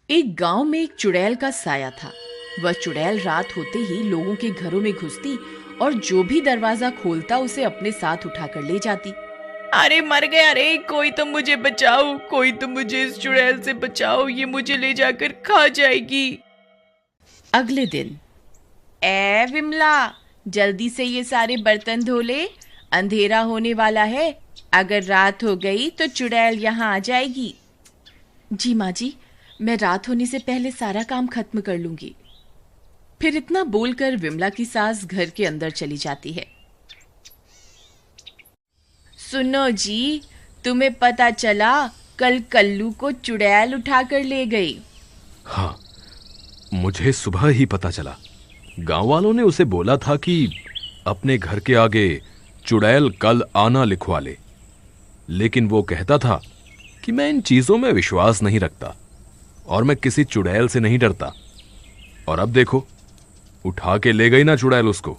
एक गांव में एक चुड़ैल का साया था। वह चुड़ैल रात होते ही लोगों के घरों में घुसती और जो भी दरवाजा खोलता उसे अपने साथ उठाकर ले जाती। अरे मर गया रे, कोई तो मुझे बचाओ, कोई तो मुझे इस चुड़ैल से बचाओ, ये मुझे ले जाकर खा जाएगी। अगले दिन, ए विमला, जल्दी से ये सारे बर्तन धो ले, अंधेरा होने वाला है। अगर रात हो गई तो चुड़ैल यहाँ आ जाएगी। जी माँ जी, मैं रात होने से पहले सारा काम खत्म कर लूंगी। फिर इतना बोलकर विमला की सास घर के अंदर चली जाती है। सुनो जी, तुम्हें पता चला कल कल्लू को चुड़ैल उठा कर ले गई। हाँ, मुझे सुबह ही पता चला। गांव वालों ने उसे बोला था कि अपने घर के आगे चुड़ैल कल आना लिखवा ले, लेकिन वो कहता था कि मैं इन चीजों में विश्वास नहीं रखता और मैं किसी चुड़ैल से नहीं डरता। और अब देखो, उठा के ले गई ना चुड़ैल उसको।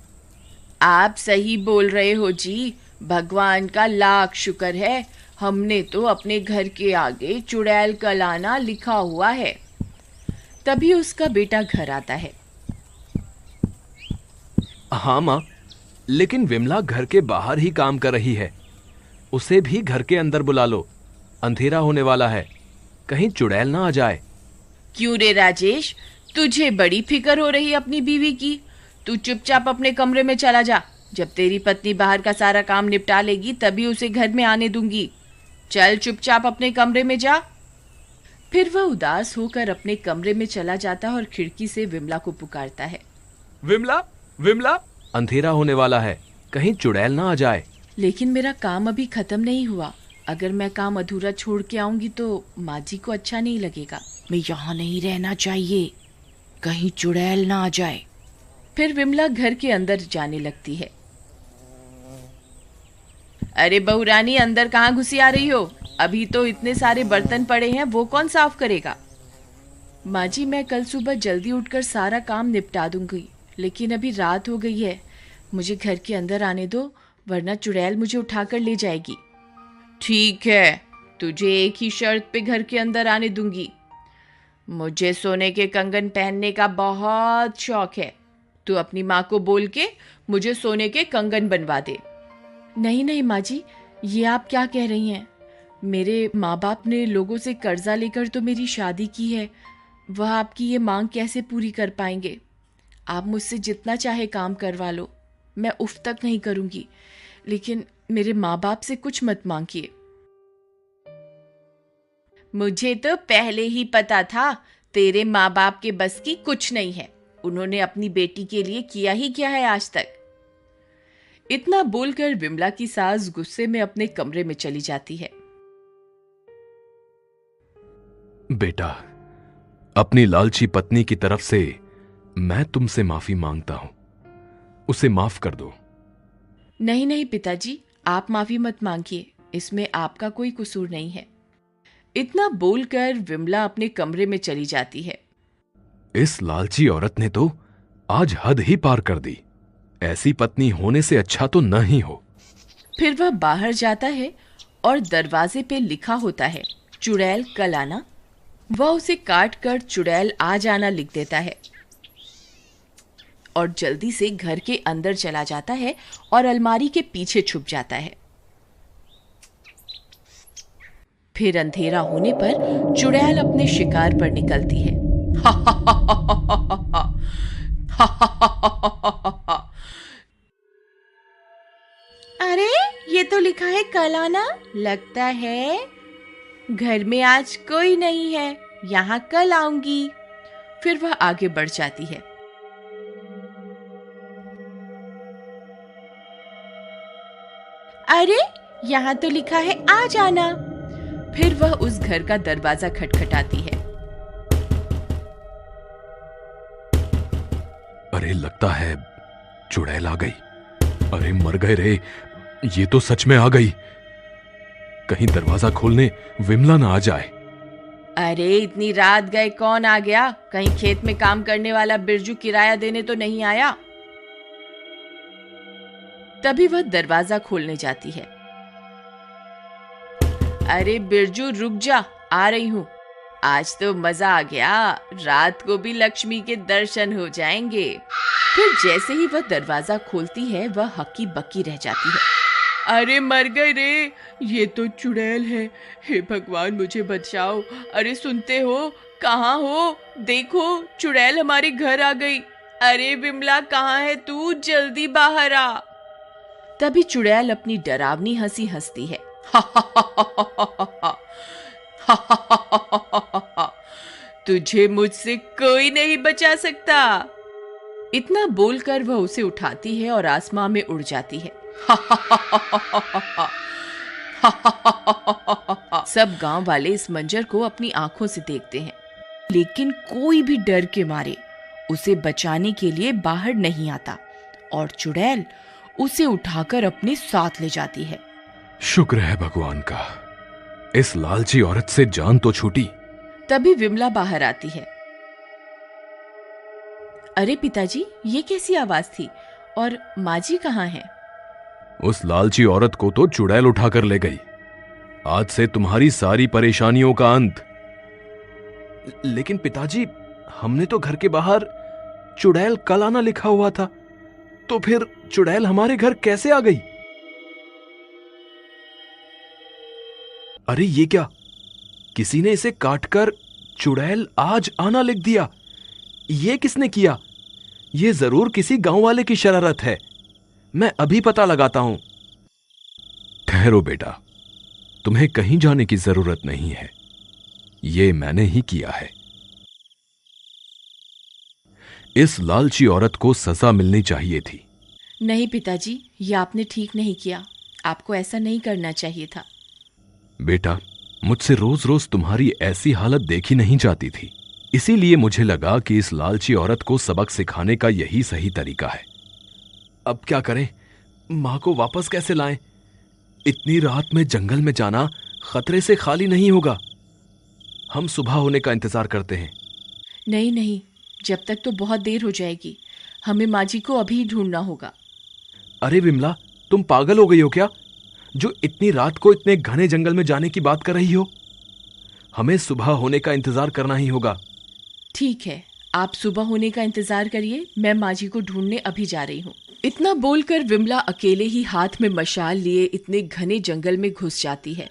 आप सही बोल रहे हो जी, भगवान का लाख शुक्र है, हमने तो अपने घर के आगे चुड़ैल का लाना लिखा हुआ है। तभी उसका बेटा घर आता है। हाँ माँ, लेकिन विमला घर के बाहर ही काम कर रही है, उसे भी घर के अंदर बुला लो, अंधेरा होने वाला है, कहीं चुड़ैल ना आ जाए। क्यों रे राजेश, तुझे बड़ी फिक्र हो रही अपनी बीवी की। तू चुपचाप अपने कमरे में चला जा, जब तेरी पत्नी बाहर का सारा काम निपटा लेगी तभी उसे घर में आने दूंगी। चल चुपचाप अपने कमरे में जा। फिर वह उदास होकर अपने कमरे में चला जाता है और खिड़की से विमला को पुकारता है। विमला, विमला, अंधेरा होने वाला है, कहीं चुड़ैल ना आ जाए। लेकिन मेरा काम अभी खत्म नहीं हुआ। अगर मैं काम अधूरा छोड़ के आऊंगी तो माँ जी को अच्छा नहीं लगेगा। मैं यहाँ नहीं रहना चाहिए, कहीं चुड़ैल ना आ जाए। फिर विमला घर के अंदर जाने लगती है। अरे बहू रानी, अंदर कहाँ घुसी आ रही हो? अभी तो इतने सारे बर्तन पड़े हैं, वो कौन साफ करेगा? माँ जी, मैं कल सुबह जल्दी उठकर सारा काम निपटा दूंगी, लेकिन अभी रात हो गई है, मुझे घर के अंदर आने दो, वरना चुड़ैल मुझे उठाकर ले जाएगी। ठीक है, तुझे एक ही शर्त पे घर के अंदर आने दूंगी। मुझे सोने के कंगन पहनने का बहुत शौक है। तू अपनी माँ को बोल के मुझे सोने के कंगन बनवा दे। नहीं नहीं माँ जी, ये आप क्या कह रही हैं? मेरे माँ बाप ने लोगों से कर्जा लेकर तो मेरी शादी की है, वह आपकी ये मांग कैसे पूरी कर पाएंगे? आप मुझसे जितना चाहे काम करवा लो, मैं उफ तक नहीं करूंगी, लेकिन मेरे माँ बाप से कुछ मत मांगिए। मुझे तो पहले ही पता था तेरे माँ बाप के बस की कुछ नहीं है। उन्होंने अपनी बेटी के लिए किया ही क्या है आज तक। इतना बोलकर विमला की सास गुस्से में अपने कमरे में चली जाती है। बेटा, अपनी लालची पत्नी की तरफ से मैं तुमसे माफी मांगता हूं, उसे माफ कर दो। नहीं नहीं पिताजी, आप माफी मत मांगिए, इसमें आपका कोई कसूर नहीं है। इतना बोलकर विमला अपने कमरे में चली जाती है। इस लालची औरत ने तो आज हद ही पार कर दी। ऐसी पत्नी होने से अच्छा तो न ही हो। फिर वह बाहर जाता है और दरवाजे पे लिखा होता है, चुड़ैल कल आना। वह उसे काट कर चुड़ैल आ जाना लिख देता है और जल्दी से घर के अंदर चला जाता है और अलमारी के पीछे छुप जाता है। फिर अंधेरा होने पर चुड़ैल अपने शिकार पर निकलती है। अरे, ये तो लिखा है कल आना। लगता है घर में आज कोई नहीं है, यहाँ कल आऊंगी। फिर वह आगे बढ़ जाती है। अरे, यहाँ तो लिखा है आ जाना। फिर वह उस घर का दरवाजा खटखटाती है। अरे, लगता है चुड़ैल आ गई। अरे मर गए रे, ये तो सच में आ गई। कहीं दरवाजा खोलने विमला ना आ जाए। अरे इतनी रात गए कौन आ गया? कहीं खेत में काम करने वाला बिरजू किराया देने तो नहीं आया? तभी वह दरवाजा खोलने जाती है। अरे बिरजू रुक जा, आ रही हूं। आज तो मजा आ गया, रात को भी लक्ष्मी के दर्शन हो जाएंगे। फिर जैसे ही वह दरवाजा खोलती है वह हक्की बक्की रह जाती है। अरे मर गए रे, ये तो चुड़ैल है। हे भगवान मुझे बचाओ। अरे सुनते हो, कहाँ हो? देखो चुड़ैल हमारे घर आ गई। अरे विमला कहाँ है तू? जल्दी बाहर आ। तभी चुड़ैल अपनी डरावनी हंसी हंसती है। तुझे मुझसे कोई नहीं बचा सकता। इतना बोलकर वह उसे उठाती है और आसमां में उड़ जाती है। सब गांव वाले इस मंजर को अपनी आंखों से देखते हैं, लेकिन कोई भी डर के मारे उसे बचाने के लिए बाहर नहीं आता और चुड़ैल उसे उठाकर अपने साथ ले जाती है। शुक्र है भगवान का, इस लालची औरत से जान तो छूटी। तभी विमला बाहर आती है। अरे पिताजी, ये कैसी आवाज थी? और माँ जी कहाँ हैं? उस लालची औरत को तो चुड़ैल उठाकर ले गई। आज से तुम्हारी सारी परेशानियों का अंत। लेकिन पिताजी, हमने तो घर के बाहर चुड़ैल कल आना लिखा हुआ था, तो फिर चुड़ैल हमारे घर कैसे आ गई? अरे ये क्या, किसी ने इसे काटकर चुड़ैल आज आना लिख दिया। ये किसने किया? ये जरूर किसी गांव वाले की शरारत है। मैं अभी पता लगाता हूं। ठहरो बेटा, तुम्हें कहीं जाने की जरूरत नहीं है। ये मैंने ही किया है। इस लालची औरत को सजा मिलनी चाहिए थी। नहीं पिताजी, ये आपने ठीक नहीं किया। आपको ऐसा नहीं करना चाहिए था। बेटा, मुझसे रोज रोज तुम्हारी ऐसी हालत देखी नहीं जाती थी, इसीलिए मुझे लगा कि इस लालची औरत को सबक सिखाने का यही सही तरीका है। अब क्या करें? मां को वापस कैसे लाएं? इतनी रात में जंगल में जाना खतरे से खाली नहीं होगा। हम सुबह होने का इंतजार करते हैं। नहीं नहीं, जब तक तो बहुत देर हो जाएगी। हमें माँ जी को अभी ढूंढना होगा। अरे विमला, तुम पागल हो गई हो क्या, जो इतनी रात को इतने घने जंगल में जाने की बात कर रही हो? हमें सुबह होने का इंतजार करना ही होगा। ठीक है, आप सुबह होने का इंतजार करिए, मैं माँ जी को ढूंढने अभी जा रही हूँ। इतना बोलकर विमला अकेले ही हाथ में मशाल लिए इतने घने जंगल में घुस जाती है।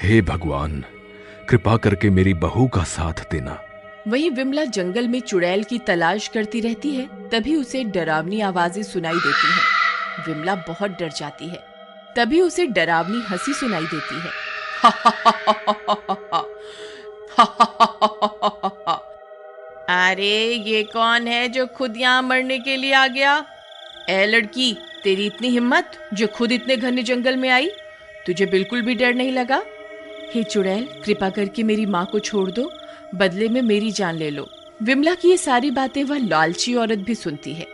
हे भगवान, कृपा करके मेरी बहू का साथ देना। वहीं विमला जंगल में चुड़ैल की तलाश करती रहती है। तभी उसे डरावनी आवाजें सुनाई देती हैं। विमला बहुत डर जाती है। तभी उसे डरावनी हंसी सुनाई देती है। अरे ये कौन है जो खुद यहाँ मरने के लिए आ गया? ए लड़की, तेरी इतनी हिम्मत जो खुद इतने घने जंगल में आई? तुझे बिल्कुल भी डर नहीं लगा? हे चुड़ैल, कृपा करके मेरी माँ को छोड़ दो, बदले में मेरी जान ले लो। विमला की ये सारी बातें वह लालची औरत भी सुनती है।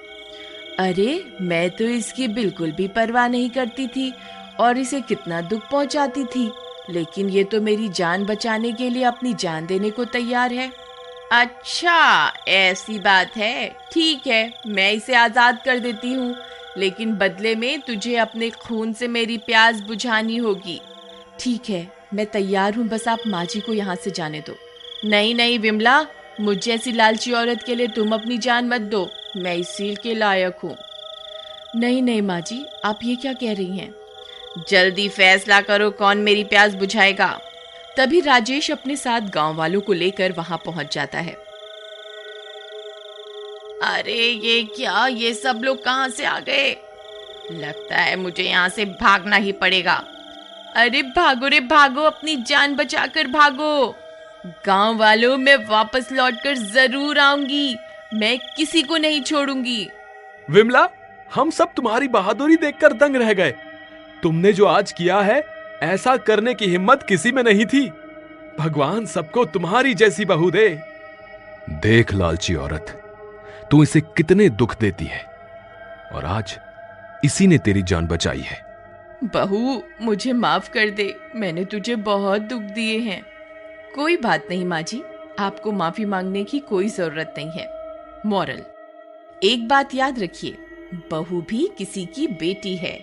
अरे मैं तो इसकी बिल्कुल भी परवाह नहीं करती थी और इसे कितना दुख पहुंचाती थी, लेकिन ये तो मेरी जान बचाने के लिए अपनी जान देने को तैयार है। अच्छा ऐसी बात है, ठीक है, मैं इसे आजाद कर देती हूँ, लेकिन बदले में तुझे अपने खून से मेरी प्यास बुझानी होगी। ठीक है, मैं तैयार हूँ, बस आप माँ जी को यहाँ से जाने दो। नहीं नहीं विमला, मुझ जैसी लालची औरत के लिए तुम अपनी जान मत दो, मैं इस सील के लायक हूँ। नहीं नहीं माँ जी, आप ये क्या कह रही हैं? जल्दी फैसला करो, कौन मेरी प्यास बुझाएगा। तभी राजेश अपने साथ गांव वालों को लेकर वहां पहुंच जाता है। अरे ये क्या, ये सब लोग कहां से आ गए? लगता है मुझे यहाँ से भागना ही पड़ेगा। अरे भागो रे भागो, अपनी जान बचाकर भागो। गांव वालों, मैं वापस लौटकर जरूर आऊंगी, मैं किसी को नहीं छोड़ूंगी। विमला, हम सब तुम्हारी बहादुरी देखकर दंग रह गए। तुमने जो आज किया है, ऐसा करने की हिम्मत किसी में नहीं थी। भगवान सबको तुम्हारी जैसी बहू दे। देख लालची औरत, तू इसे कितने दुख देती है और आज इसी ने तेरी जान बचाई है। बहू, मुझे माफ कर दे, मैंने तुझे बहुत दुख दिए हैं। कोई बात नहीं माँ जी, आपको माफी मांगने की कोई जरूरत नहीं है। मॉरल, एक बात याद रखिए, बहू भी किसी की बेटी है।